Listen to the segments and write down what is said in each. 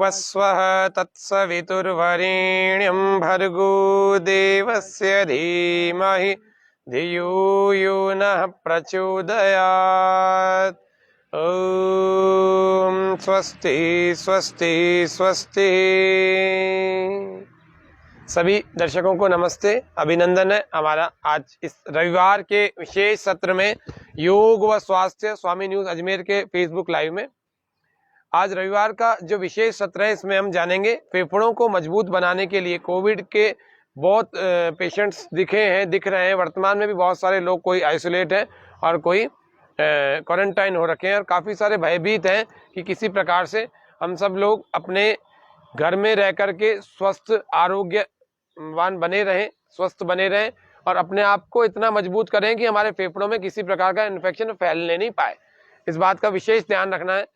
भुवस्वः तत्सवितुर्वरेण्यं भर्गो देवस्य धीमहि धियो यो नः प्रचोदयात्। ओम स्वस्ति स्वस्ति स्वस्ति। सभी दर्शकों को नमस्ते, अभिनंदन है। हमारा आज इस रविवार के विशेष सत्र में योग व स्वास्थ्य स्वामी न्यूज अजमेर के फेसबुक लाइव में आज रविवार का जो विशेष सत्र है, इसमें हम जानेंगे फेफड़ों को मजबूत बनाने के लिए कोविड के बहुत पेशेंट्स दिख रहे हैं। वर्तमान में भी बहुत सारे लोग, कोई आइसोलेट है और कोई क्वारंटाइन हो रखे हैं और काफ़ी सारे भयभीत हैं कि किसी प्रकार से हम सब लोग अपने घर में रह कर के स्वस्थ आरोग्यवान बने रहें, स्वस्थ बने रहें और अपने आप को इतना मजबूत करें कि हमारे फेफड़ों में किसी प्रकार का इन्फेक्शन फैलने नहीं पाए। इस बात का विशेष ध्यान रखना है।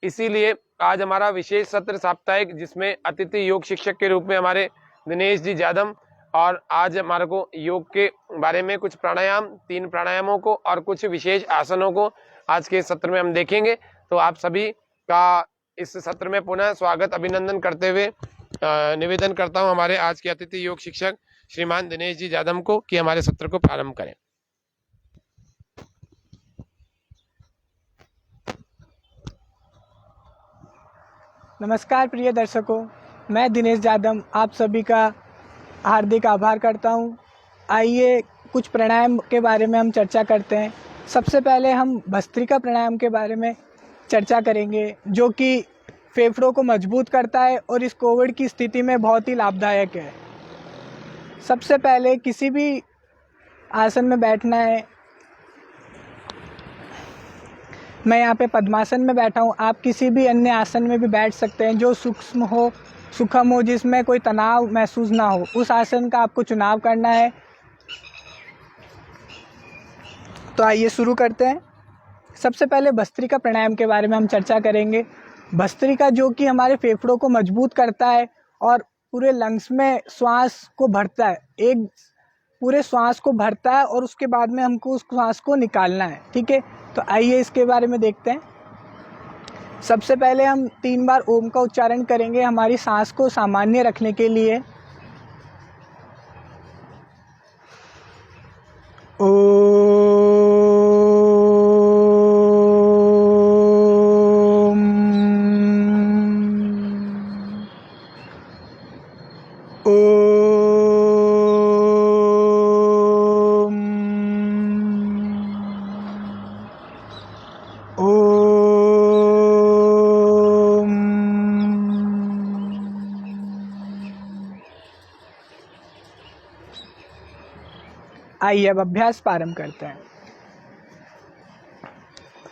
इसीलिए आज हमारा विशेष सत्र साप्ताहिक, जिसमें अतिथि योग शिक्षक के रूप में हमारे दिनेश जी जादम, और आज हमारे को योग के बारे में कुछ प्राणायाम, 3 प्राणायामों को और कुछ विशेष आसनों को आज के सत्र में हम देखेंगे। तो आप सभी का इस सत्र में पुनः स्वागत अभिनंदन करते हुए निवेदन करता हूं हमारे आज के अतिथि योग शिक्षक श्रीमान दिनेश जी जादम को कि हमारे सत्र को प्रारंभ करें। नमस्कार प्रिय दर्शकों, मैं दिनेश जादम आप सभी का हार्दिक आभार करता हूं। आइए कुछ प्राणायाम के बारे में हम चर्चा करते हैं। सबसे पहले हम भस्त्रिका प्राणायाम के बारे में चर्चा करेंगे, जो कि फेफड़ों को मजबूत करता है और इस कोविड की स्थिति में बहुत ही लाभदायक है। सबसे पहले किसी भी आसन में बैठना है। मैं यहाँ पे पद्मासन में बैठा हूँ, आप किसी भी अन्य आसन में भी बैठ सकते हैं जो सूक्ष्म हो, सुखम हो, जिसमें कोई तनाव महसूस ना हो। उस आसन का आपको चुनाव करना है। तो आइए शुरू करते हैं। सबसे पहले भस्त्रिका प्राणायाम के बारे में हम चर्चा करेंगे। भस्त्रिका जो कि हमारे फेफड़ों को मजबूत करता है और पूरे लंग्स में श्वास को भरता है। एक पूरे श्वास को भरता है और उसके बाद में हमको उस श्वास को निकालना है, ठीक है। तो आइए इसके बारे में देखते हैं। सबसे पहले हम 3 बार ओम का उच्चारण करेंगे हमारी सांस को सामान्य रखने के लिए। आइए अब अभ्यास प्रारंभ करते हैं।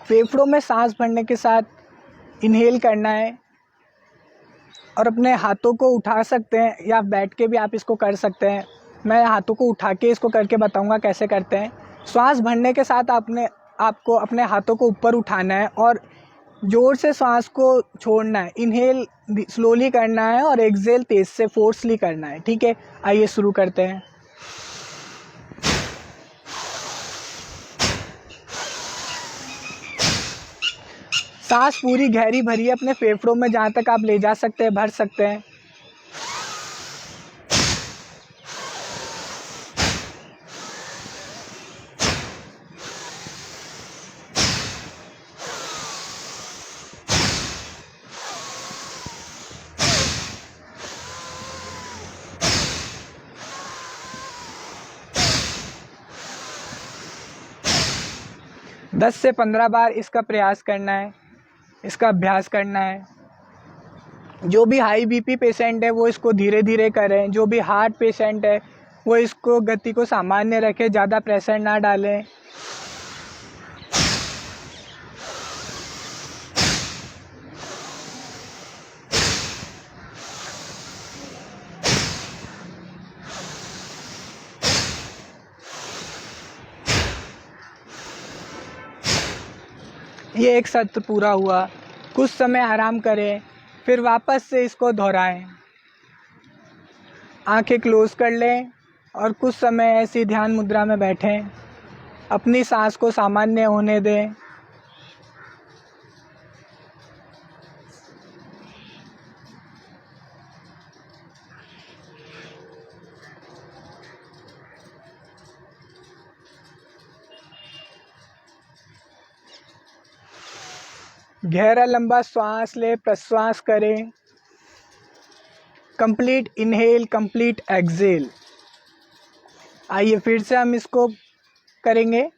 फेफड़ों में सांस भरने के साथ इनहेल करना है और अपने हाथों को उठा सकते हैं या बैठ के भी आप इसको कर सकते हैं। मैं हाथों को उठा के इसको करके बताऊंगा कैसे करते हैं। श्वास भरने के साथ आपको अपने हाथों को ऊपर उठाना है और जोर से श्वास को छोड़ना है। इनहेल स्लोली करना है और एक्सहेल तेज से फोर्सली करना है, ठीक है। आइए शुरू करते हैं। सांस पूरी गहरी भरिए अपने फेफड़ों में, जहाँ तक आप ले जा सकते हैं भर सकते हैं। दस से 15 बार इसका प्रयास करना है, इसका अभ्यास करना है। जो भी हाई बीपी पेशेंट है वो इसको धीरे धीरे करें। जो भी हार्ट पेशेंट है वो इसको गति को सामान्य रखें, ज़्यादा प्रेशर ना डालें। ये एक सत्र पूरा हुआ। कुछ समय आराम करें, फिर वापस से इसको दोहराएं। आंखें क्लोज कर लें और कुछ समय ऐसी ध्यान मुद्रा में बैठें। अपनी सांस को सामान्य होने दें। गहरा लंबा श्वास ले, प्रश्वास करें। Complete inhale, complete exhale. आइए फिर से हम इसको करेंगे,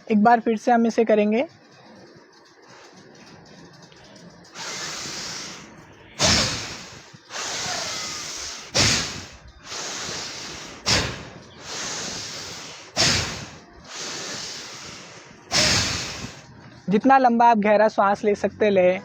एक बार फिर से हम इसे करेंगे। जितना लंबा आप गहरा श्वास ले सकते लें।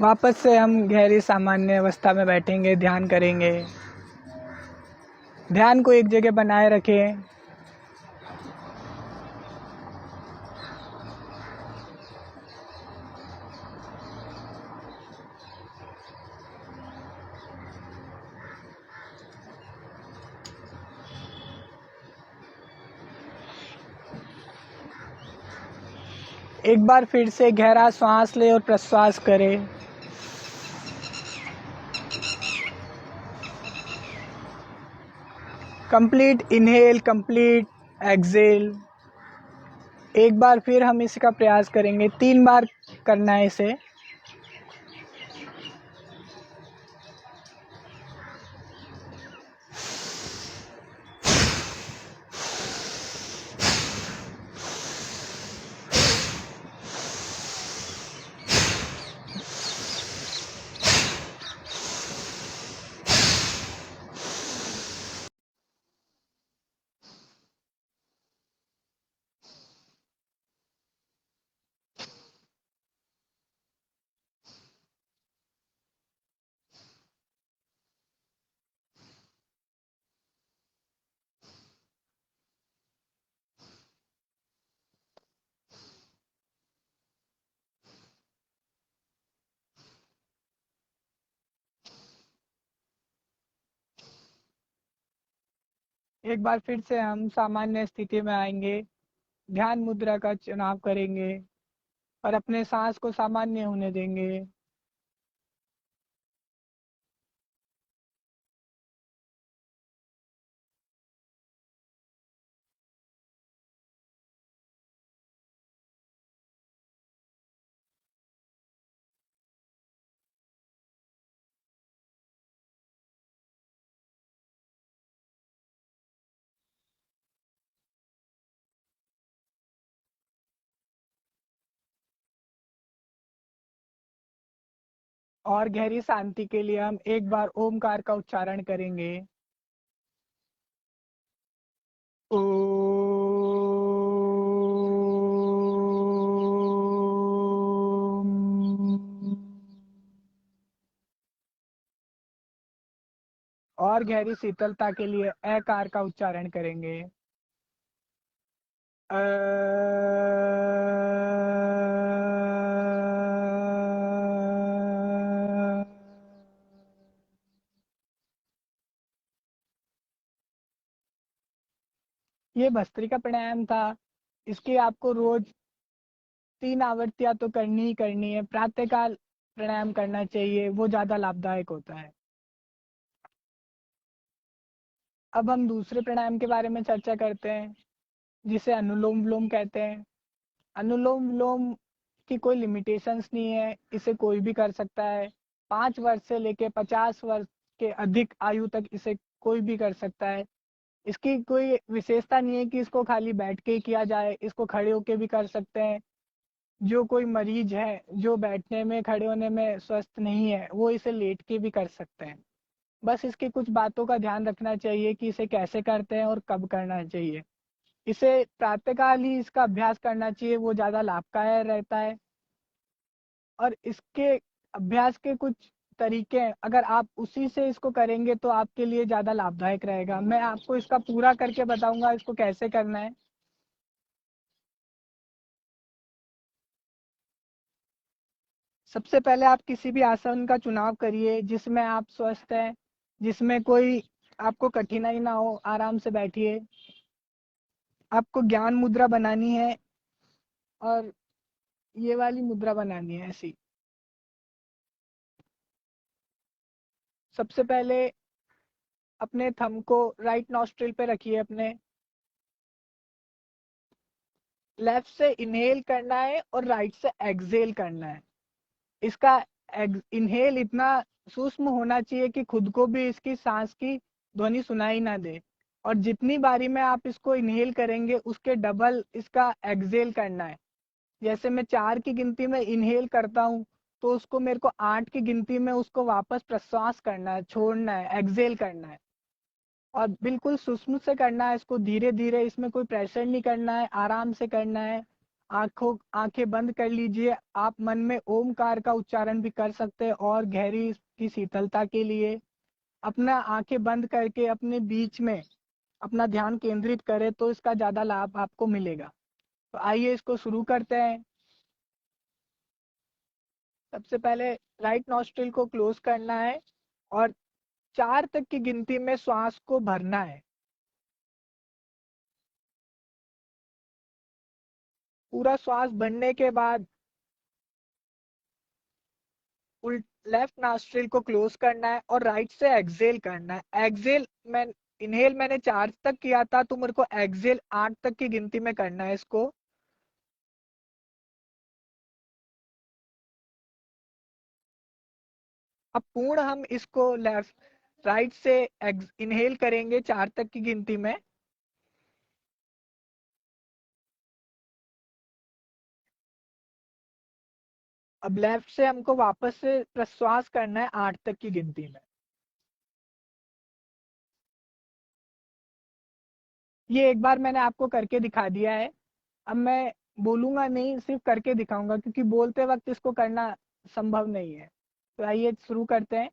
वापस से हम गहरी सामान्य अवस्था में बैठेंगे, ध्यान करेंगे। ध्यान को एक जगह बनाए रखें। एक बार फिर से गहरा श्वास ले और प्रश्वास करें। Complete inhale, complete exhale. एक बार फिर हम इसका प्रयास करेंगे, 3 बार करना है इसे। एक बार फिर से हम सामान्य स्थिति में आएंगे, ध्यान मुद्रा का चुनाव करेंगे और अपने सांस को सामान्य होने देंगे। और गहरी शांति के लिए हम एक बार ओमकार का उच्चारण करेंगे। ओम। और गहरी शीतलता के लिए अकार का उच्चारण करेंगे। अ। ये भस्त्रिका प्राणायाम था। इसकी आपको रोज 3 आवृत्तियां तो करनी ही करनी है। प्रातःकाल प्राणायाम करना चाहिए, वो ज्यादा लाभदायक होता है। अब हम दूसरे प्राणायाम के बारे में चर्चा करते हैं, जिसे अनुलोम विलोम कहते हैं। अनुलोम विलोम की कोई लिमिटेशंस नहीं है, इसे कोई भी कर सकता है। 5 वर्ष से लेके 50 वर्ष के अधिक आयु तक इसे कोई भी कर सकता है। इसकी कोई विशेषता नहीं है कि इसको खाली बैठ के ही किया जाए, इसको खड़े होके भी कर सकते हैं। जो कोई मरीज है जो बैठने में खड़े होने में स्वस्थ नहीं है, वो इसे लेट के भी कर सकते हैं। बस इसकी कुछ बातों का ध्यान रखना चाहिए कि इसे कैसे करते हैं और कब करना चाहिए। इसे प्रातःकाल ही इसका अभ्यास करना चाहिए, वो ज़्यादा लाभकारी रहता है। और इसके अभ्यास के कुछ तरीके हैं, अगर आप उसी से इसको करेंगे तो आपके लिए ज़्यादा लाभदायक रहेगा। मैं आपको इसका पूरा करके बताऊंगा इसको कैसे करना है। सबसे पहले आप किसी भी आसन का चुनाव करिए जिसमें आप स्वस्थ हैं, जिसमें कोई आपको कठिनाई ना हो। आराम से बैठिए। आपको ज्ञान मुद्रा बनानी है और ये वाली मुद्रा बनानी है ऐसी। सबसे पहले अपने थंब को राइट नॉस्ट्रिल पे रखिए। अपने लेफ्ट से इनहेल करना है और राइट से एक्सहेल करना है। इसका इनहेल इतना सूक्ष्म होना चाहिए कि खुद को भी इसकी सांस की ध्वनि सुनाई ना दे, और जितनी बारी में आप इसको इनहेल करेंगे उसके डबल इसका एक्सहेल करना है। जैसे मैं 4 की गिनती में इनहेल करता हूँ तो उसको मेरे को 8 की गिनती में उसको वापस प्रश्वास करना है, छोड़ना है, एक्सहेल करना है। और बिल्कुल सूक्ष्म से करना है इसको, धीरे धीरे। इसमें कोई प्रेशर नहीं करना है, आराम से करना है। आंखें बंद कर लीजिए। आप मन में ओमकार का उच्चारण भी कर सकते हैं और गहरी की शीतलता के लिए अपना आंखें बंद करके अपने बीच में अपना ध्यान केंद्रित करें तो इसका ज्यादा लाभ आपको मिलेगा। तो आइए इसको शुरू करते हैं। सबसे पहले राइट नॉस्ट्रिल को क्लोज करना है और 4 तक की गिनती में श्वास को भरना है। पूरा श्वास भरने के बाद लेफ्ट नॉस्ट्रिल को क्लोज करना है और राइट से एक्सहेल करना है। एक्सहेल मैं इनहेल मैंने 4 तक किया था तो मेरे को एक्सहेल 8 तक की गिनती में करना है इसको। अब पूर्ण हम इसको लेफ्ट राइट से इनहेल करेंगे 4 तक की गिनती में। अब लेफ्ट से हमको वापस से प्रश्वास करना है 8 तक की गिनती में। ये एक बार मैंने आपको करके दिखा दिया है। अब मैं बोलूंगा नहीं, सिर्फ करके दिखाऊंगा क्योंकि बोलते वक्त इसको करना संभव नहीं है। तो आइए शुरू करते हैं।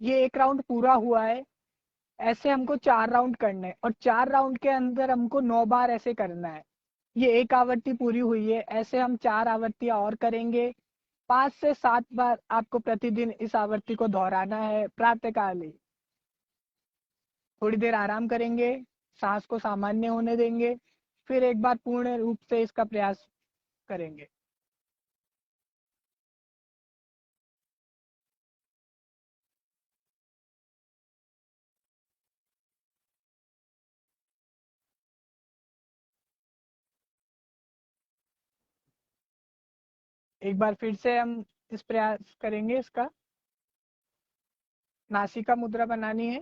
ये एक राउंड पूरा हुआ है। ऐसे हमको 4 राउंड करने हैं और 4 राउंड के अंदर हमको 9 बार ऐसे करना है। ये एक आवृत्ति पूरी हुई है, ऐसे हम 4 आवृत्तियां और करेंगे। 5 से 7 बार आपको प्रतिदिन इस आवृत्ति को दोहराना है प्रातःकाल ही। थोड़ी देर आराम करेंगे, सांस को सामान्य होने देंगे, फिर एक बार पूर्ण रूप से इसका प्रयास करेंगे। एक बार फिर से हम इस प्रयास करेंगे। इसका नासिका मुद्रा बनानी है।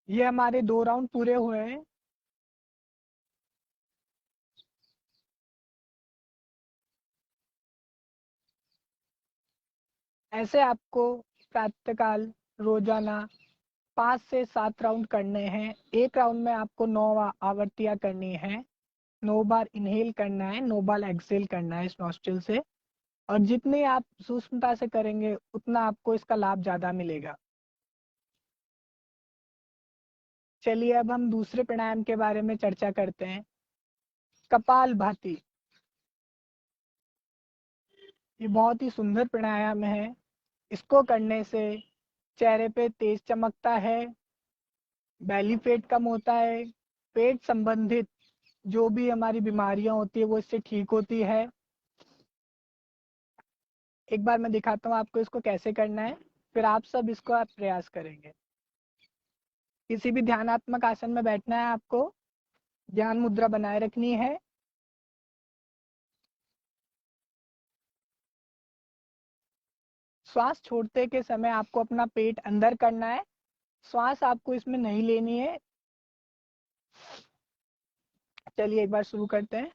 ये हमारे 2 राउंड पूरे हुए हैं। ऐसे आपको प्रातःकाल रोजाना 5 से 7 राउंड करने हैं। एक राउंड में आपको 9 आवृत्तियां करनी है। 9 बार इनहेल करना है, 9 बार एक्सहेल करना है इस नॉस्ट्रिल से। और जितनी आप सूक्ष्मता से करेंगे उतना आपको इसका लाभ ज्यादा मिलेगा। चलिए अब हम दूसरे प्राणायाम के बारे में चर्चा करते हैं, कपाल भाती। ये बहुत ही सुंदर प्राणायाम है। इसको करने से चेहरे पे तेज चमकता है, बैली फैट कम होता है, पेट संबंधित जो भी हमारी बीमारियां होती है वो इससे ठीक होती है। एक बार मैं दिखाता हूँ आपको इसको कैसे करना है, फिर आप सब इसको आप प्रयास करेंगे। किसी भी ध्यानात्मक आसन में बैठना है आपको, ध्यान मुद्रा बनाए रखनी है। श्वास छोड़ते के समय आपको अपना पेट अंदर करना है, श्वास आपको इसमें नहीं लेनी है। चलिए एक बार शुरू करते हैं।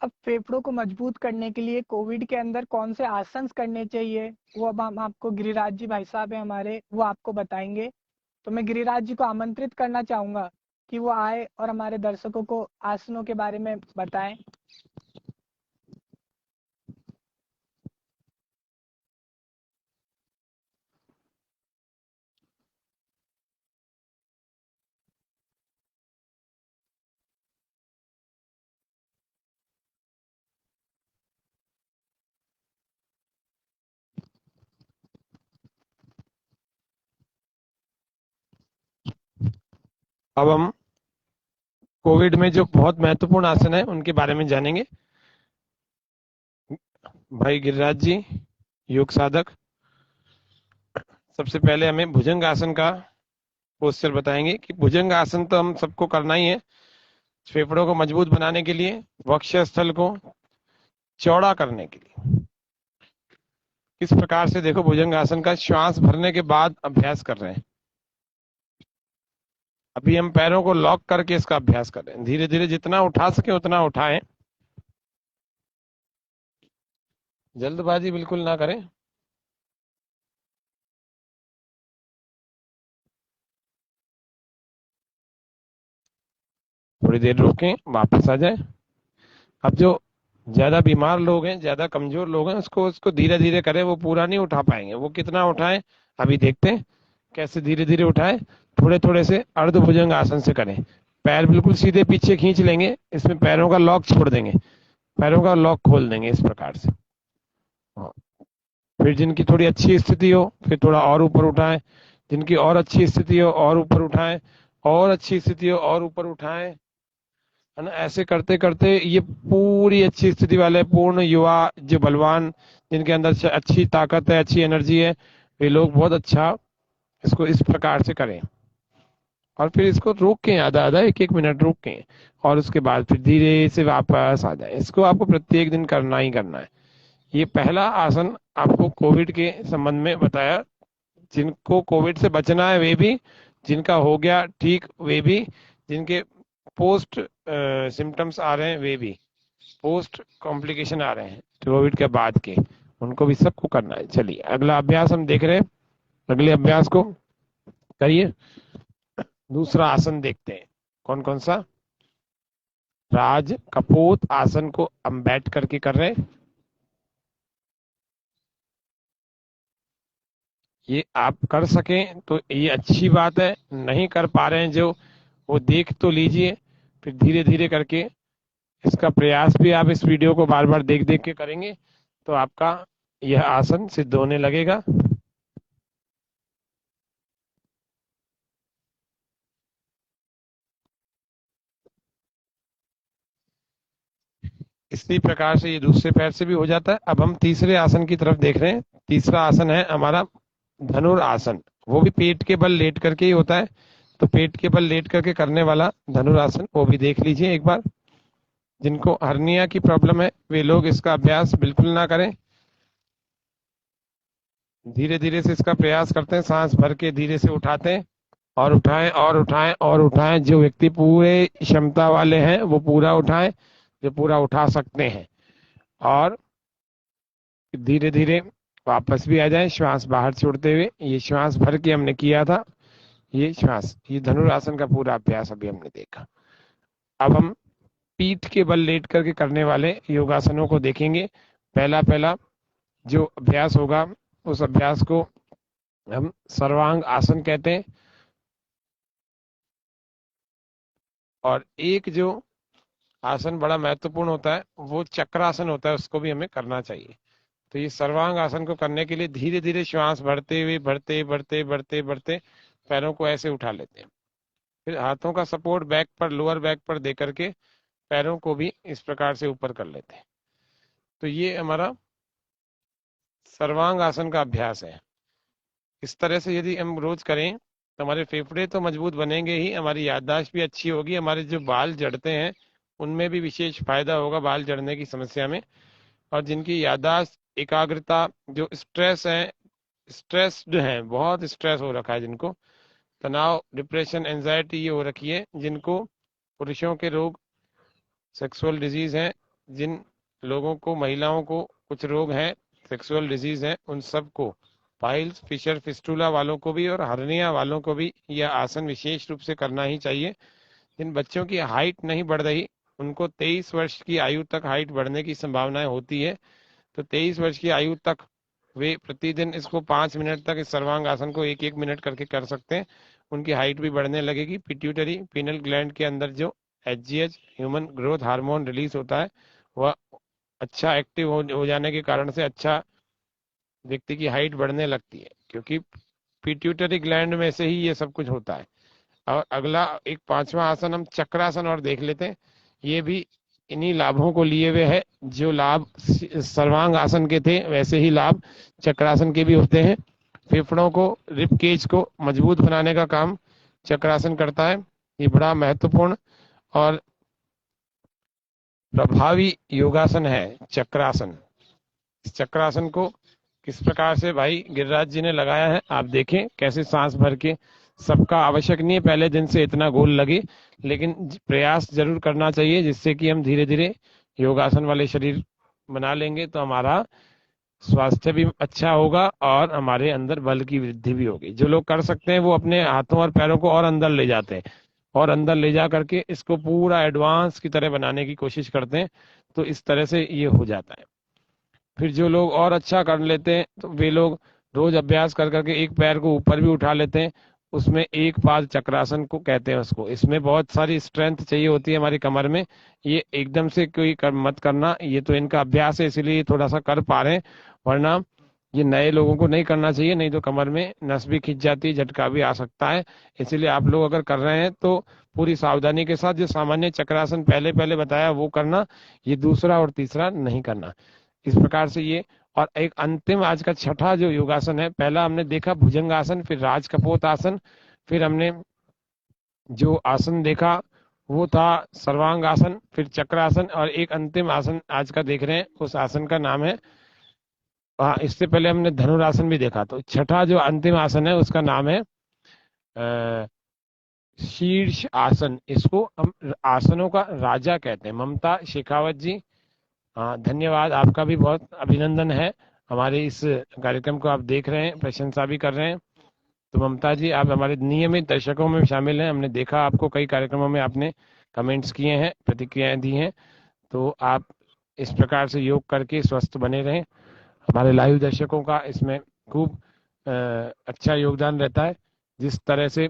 अब फेफड़ों को मजबूत करने के लिए कोविड के अंदर कौन से आसन करने चाहिए, वो अब हम आपको गिरिराज जी भाई साहब है हमारे, वो आपको बताएंगे। तो मैं गिरिराज जी को आमंत्रित करना चाहूंगा कि वो आए और हमारे दर्शकों को आसनों के बारे में बताएं। अब हम कोविड में जो बहुत महत्वपूर्ण आसन है उनके बारे में जानेंगे। भाई गिरिराज जी, योग साधक, सबसे पहले हमें भुजंग आसन का पोस्चर बताएंगे कि भुजंग आसन तो हम सबको करना ही है फेफड़ों को मजबूत बनाने के लिए, वक्षस्थल को चौड़ा करने के लिए। किस प्रकार से देखो भुजंग आसन का श्वास भरने के बाद अभ्यास कर रहे हैं। अभी हम पैरों को लॉक करके इसका अभ्यास कर रहे हैं। धीरे धीरे जितना उठा सके उतना उठाएं, जल्दबाजी बिल्कुल ना करें। थोड़ी देर रोकें, वापस आ जाए। अब जो ज्यादा बीमार लोग हैं, ज्यादा कमजोर लोग हैं, उसको धीरे धीरे करें, वो पूरा नहीं उठा पाएंगे। वो कितना उठाएं अभी देखते हैं कैसे धीरे धीरे उठाएं। थोड़े थोड़े से अर्ध भुजंग आसन से करें। पैर बिल्कुल सीधे पीछे खींच लेंगे, इसमें पैरों का लॉक छोड़ देंगे, पैरों का लॉक खोल देंगे इस प्रकार से। फिर जिनकी थोड़ी अच्छी स्थिति हो फिर थोड़ा और ऊपर उठाएं, जिनकी और अच्छी स्थिति हो और ऊपर उठाएं, और अच्छी स्थिति हो और ऊपर उठाएं, है ना। ऐसे करते करते ये पूरी अच्छी स्थिति वाले पूर्ण युवा जो बलवान, जिनके अंदर अच्छी ताकत है, अच्छी एनर्जी है, वे लोग बहुत अच्छा इसको इस प्रकार से करें। और फिर इसको रोक के आधा आधा 1-1 मिनट रोक के, और उसके बाद फिर धीरे से वापस आ जाए। इसको आपको प्रत्येक दिन करना ही करना है। ये पहला आसन आपको कोविड के संबंध में बताया। जिनको कोविड से बचना है वे भी, जिनका हो गया ठीक वे भी, जिनके पोस्ट सिम्टम्स आ रहे हैं वे भी, पोस्ट कॉम्प्लिकेशन आ रहे हैं कोविड के बाद के, उनको भी सबको करना है। चलिए अगला अभ्यास हम देख रहे हैं, अगले अभ्यास को करिए। दूसरा आसन देखते हैं, कौन कौन सा? राज कपोत आसन को हम बैठ करके कर रहे हैं। ये आप कर सकें तो ये अच्छी बात है, नहीं कर पा रहे हैं जो, वो देख तो लीजिए, फिर धीरे धीरे करके इसका प्रयास भी आप इस वीडियो को बार बार देख देख के करेंगे तो आपका यह आसन सिद्ध होने लगेगा। इसी प्रकार से ये दूसरे पैर से भी हो जाता है। अब हम तीसरे आसन की तरफ देख रहे हैं। तीसरा आसन है हमारा धनुर आसन, वो भी पेट के बल लेट करके ही होता है। तो पेट के बल लेट करके करने वाला धनुर आसन वो भी देख लीजिए एक बार। जिनको हर्निया की प्रॉब्लम है वे लोग इसका अभ्यास बिल्कुल ना करें, धीरे धीरे से इसका प्रयास करते हैं, सांस भर के धीरे से उठाते हैं और उठाएं और उठाएं और उठाएं। जो व्यक्ति पूरे क्षमता वाले हैं वो पूरा उठाएं, जो पूरा उठा सकते हैं, और धीरे धीरे वापस भी आ जाए श्वास बाहर छोड़ते हुए। ये श्वास भर के हमने किया था, ये श्वास, ये धनुरासन का पूरा अभ्यास अभी हमने देखा। अब हम पीठ के बल लेट करके करने वाले योगासनों को देखेंगे। पहला पहला जो अभ्यास होगा उस अभ्यास को हम सर्वांग आसन कहते हैं, और एक जो आसन बड़ा महत्वपूर्ण होता है वो चक्रासन होता है, उसको भी हमें करना चाहिए। तो ये सर्वांग आसन को करने के लिए धीरे धीरे श्वास भरते हुए बढ़ते बढ़ते बढ़ते बढ़ते पैरों को ऐसे उठा लेते हैं, फिर हाथों का सपोर्ट बैक पर, लोअर बैक पर दे करके पैरों को भी इस प्रकार से ऊपर कर लेते हैं। तो ये हमारा सर्वांग आसन का अभ्यास है। इस तरह से यदि हम रोज करें तो हमारे फेफड़े तो मजबूत बनेंगे ही, हमारी याददाश्त भी अच्छी होगी, हमारे जो बाल जड़ते हैं उनमें भी विशेष फायदा होगा बाल जड़ने की समस्या में। और जिनकी याददाश्त, एकाग्रता, जो स्ट्रेस है, स्ट्रेस जो है, बहुत स्ट्रेस हो रखा है, जिनको तनाव, डिप्रेशन, एंजाइटी ये हो रखी है, जिनको पुरुषों के रोग, सेक्सुअल डिजीज हैं, जिन लोगों को, महिलाओं को कुछ रोग हैं, सेक्सुअल डिजीज हैं, उन सबको, पाइल्स, फिशर, फिस्टुला वालों को भी और हर्निया वालों को भी यह आसन विशेष रूप से करना ही चाहिए। जिन बच्चों की हाइट नहीं बढ़ रही, उनको 23 वर्ष की आयु तक हाइट बढ़ने की संभावनाएं होती है, तो 23 वर्ष की आयु तक वे प्रतिदिन इसको 5 मिनट तक, इस सर्वांग आसन को 1-1 मिनट करके कर सकते हैं। उनकी हाइट भी बढ़ने लगेगी। पिट्यूटरी, पीनल ग्लैंड के अंदर जो HGH, human growth hormone release होता है, वह अच्छा एक्टिव हो जाने के कारण से अच्छा व्यक्ति की हाइट बढ़ने लगती है, क्योंकि पिट्यूटरी ग्लैंड में से ही ये सब कुछ होता है। और अगला एक पांचवा आसन हम चक्रासन और देख लेते हैं। ये भी इन्हीं लाभों को लिए हुए है, जो लाभ सर्वांग आसन के थे वैसे ही लाभ चक्रासन के भी होते हैं। फेफड़ों को, रिब केज को मजबूत बनाने का काम चक्रासन करता है। ये बड़ा महत्वपूर्ण और प्रभावी योगासन है चक्रासन। इस चक्रासन को किस प्रकार से भाई गिरिराज जी ने लगाया है आप देखें, कैसे सांस भर के। सबका आवश्यक नहीं है पहले दिन से इतना गोल लगे, लेकिन प्रयास जरूर करना चाहिए, जिससे कि हम धीरे धीरे योगासन वाले शरीर बना लेंगे, तो हमारा स्वास्थ्य भी अच्छा होगा और हमारे अंदर बल की वृद्धि भी होगी। जो लोग कर सकते हैं वो अपने हाथों और पैरों को और अंदर ले जाते हैं, और अंदर ले जा करके इसको पूरा एडवांस की तरह बनाने की कोशिश करते हैं, तो इस तरह से ये हो जाता है। फिर जो लोग और अच्छा कर लेते हैं तो वे लोग रोज अभ्यास कर करके एक पैर को ऊपर भी उठा लेते हैं, उसमें एक पाद चक्रासन को कहते हैं उसको। इसमें बहुत सारी स्ट्रेंथ चाहिए होती है हमारी कमर में, ये एकदम से कोई मत करना, ये तो इनका अभ्यास है इसीलिए थोड़ा सा कर पा रहे हैं, वरना ये नए लोगों को नहीं करना चाहिए, नहीं तो कमर में नस भी खिंच जाती है, झटका भी आ सकता है। इसीलिए आप लोग अगर कर रहे हैं तो पूरी सावधानी के साथ जो सामान्य चक्रासन पहले पहले बताया वो करना, ये दूसरा और तीसरा नहीं करना। इस प्रकार से ये, और एक अंतिम आज का छठा जो योगासन है, पहला हमने देखा भुजंग आसन, फिर राज कपोत आसन, फिर हमने जो आसन देखा वो था सर्वांग आसन, फिर चक्रासन, और एक अंतिम आसन आज का देख रहे हैं, उस आसन का नाम है, हाँ इससे पहले हमने धनुरासन भी देखा, तो छठा जो अंतिम आसन है उसका नाम है शीर्ष आसन। इसको हम आसनों का राजा कहते हैं। ममता शेखावत जी हाँ, धन्यवाद। आपका भी बहुत अभिनंदन है। हमारे इस कार्यक्रम को आप देख रहे हैं, प्रशंसा भी कर रहे हैं। तो ममता जी, आप हमारे नियमित दर्शकों में शामिल हैं। हमने देखा आपको कई कार्यक्रमों में आपने कमेंट्स किए हैं, प्रतिक्रियाएं दी हैं। तो आप इस प्रकार से योग करके स्वस्थ बने रहें। हमारे लाइव दर्शकों का इसमें खूब अच्छा योगदान रहता है। जिस तरह से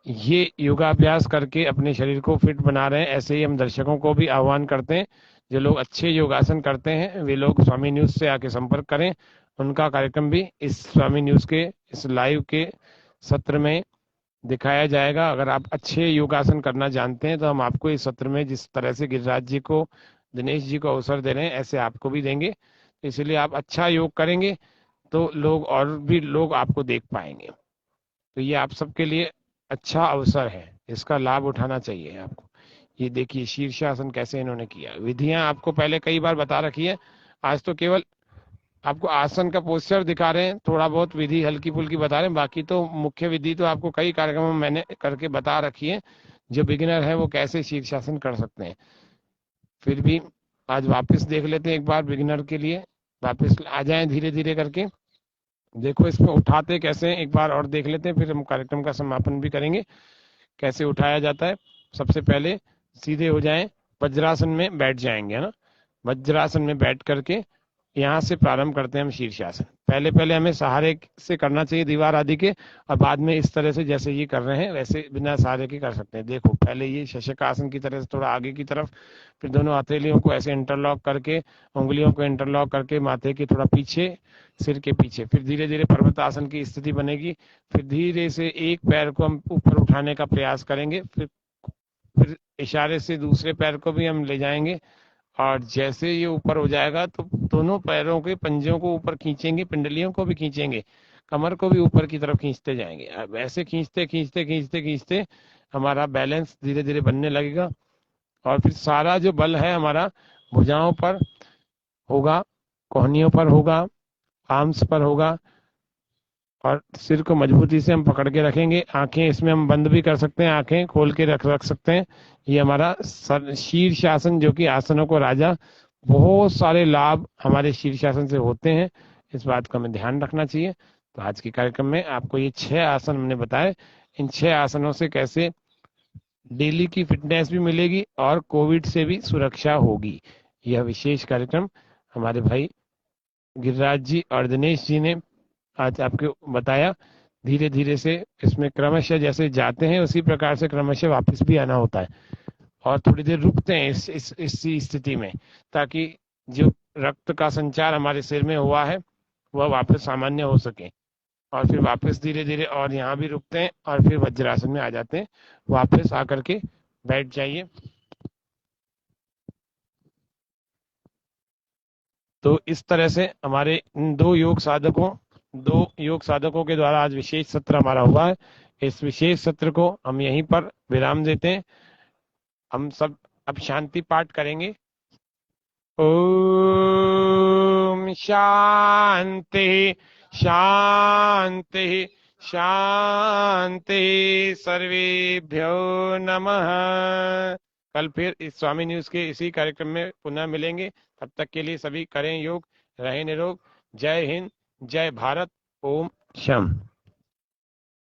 ये योगाभ्यास करके अपने शरीर को फिट बना रहे हैं, ऐसे ही हम दर्शकों को भी आह्वान करते हैं, जो लोग अच्छे योगासन करते हैं वे लोग स्वामी न्यूज से आके संपर्क करें। उनका कार्यक्रम भी इस स्वामी न्यूज के इस लाइव के सत्र में दिखाया जाएगा। अगर आप अच्छे योगासन करना जानते हैं तो हम आपको इस सत्र में जिस तरह से गिरिराज जी को, दिनेश जी को अवसर दे रहे हैं, ऐसे आपको भी देंगे। इसलिए आप अच्छा योग करेंगे तो लोग और भी लोग आपको देख पाएंगे। तो ये आप सबके लिए अच्छा अवसर है, इसका लाभ उठाना चाहिए आपको। ये देखिए शीर्षासन कैसे इन्होंने किया। विधियां आपको पहले कई बार बता रखी है, आज तो केवल आपको आसन का पोस्चर दिखा रहे हैं, थोड़ा बहुत विधि हल्की फुल्की बता रहे हैं। बाकी तो मुख्य विधि तो आपको कई कार्यक्रमों में मैंने करके बता रखी है। जो बिगिनर है वो कैसे शीर्षासन कर सकते हैं। फिर भी आज वापस देख लेते हैं एक बार बिगिनर के लिए। वापस आ जाएं धीरे धीरे करके। देखो इसमें उठाते कैसे हैं, एक बार और देख लेते हैं, फिर हम कार्यक्रम का समापन भी करेंगे। कैसे उठाया जाता है, सबसे पहले सीधे हो जाएं, वज्रासन में बैठ जाएंगे, है ना। वज्रासन में बैठ करके यहाँ से प्रारंभ करते हैं हम शीर्षासन। पहले पहले हमें सहारे से करना चाहिए दीवार आदि के, और बाद में इस तरह से जैसे ये कर रहे हैं वैसे बिना सहारे के कर सकते हैं। देखो पहले ये शशकासन की तरह से थोड़ा आगे की तरफ, फिर दोनों हथेलियों को ऐसे इंटरलॉक करके, उंगलियों को इंटरलॉक करके माथे के थोड़ा पीछे, सिर के पीछे, फिर धीरे धीरे पर्वतासन की स्थिति बनेगी। फिर धीरे से एक पैर को हम ऊपर उठाने का प्रयास करेंगे, फिर इशारे से दूसरे पैर को भी हम ले जाएंगे। और जैसे ये ऊपर हो जाएगा तो दोनों पैरों के पंजों को ऊपर खींचेंगे, पिंडलियों को भी खींचेंगे, कमर को भी ऊपर की तरफ खींचते जाएंगे। अब ऐसे खींचते खींचते खींचते खींचते हमारा बैलेंस धीरे धीरे बनने लगेगा। और फिर सारा जो बल है हमारा भुजाओं पर होगा, कोहनियों पर होगा, आर्म्स पर होगा, और सिर को मजबूती से हम पकड़ के रखेंगे। आंखें इसमें हम बंद भी कर सकते हैं, आंखें खोल के रख सकते हैं। ये हमारा शीर्षासन, जो कि आसनों को राजा, बहुत सारे लाभ हमारे शीर्षासन से होते हैं। इस बात का हमें ध्यान रखना चाहिए। तो आज के कार्यक्रम में आपको ये 6 आसन हमने बताए। इन 6 आसनों से कैसे डेली की फिटनेस भी मिलेगी और कोविड से भी सुरक्षा होगी। यह विशेष कार्यक्रम हमारे भाई गिरिराज जी और दिनेश जी ने आज आपको बताया। धीरे धीरे से इसमें क्रमशः जैसे जाते हैं उसी प्रकार से क्रमशः वापस भी आना होता है, और थोड़ी देर रुकते हैं इस स्थिति में, ताकि जो रक्त का संचार हमारे सिर में हुआ है वह वापस सामान्य हो सके। और फिर वापस धीरे धीरे और यहाँ भी रुकते हैं और फिर वज्रासन में आ जाते हैं। वापस आकर के बैठ जाइए। तो इस तरह से हमारे इन दो योग साधकों के द्वारा आज विशेष सत्र हमारा हुआ है। इस विशेष सत्र को हम यहीं पर विराम देते हैं। हम सब अब शांति पाठ करेंगे। ओम शांति शांति शांति, सर्वेभ्यो नमः। कल फिर इस स्वामी न्यूज के इसी कार्यक्रम में पुनः मिलेंगे। तब तक के लिए सभी करें योग, रहें निरोग। जय हिंद, जय भारत। ओम शम।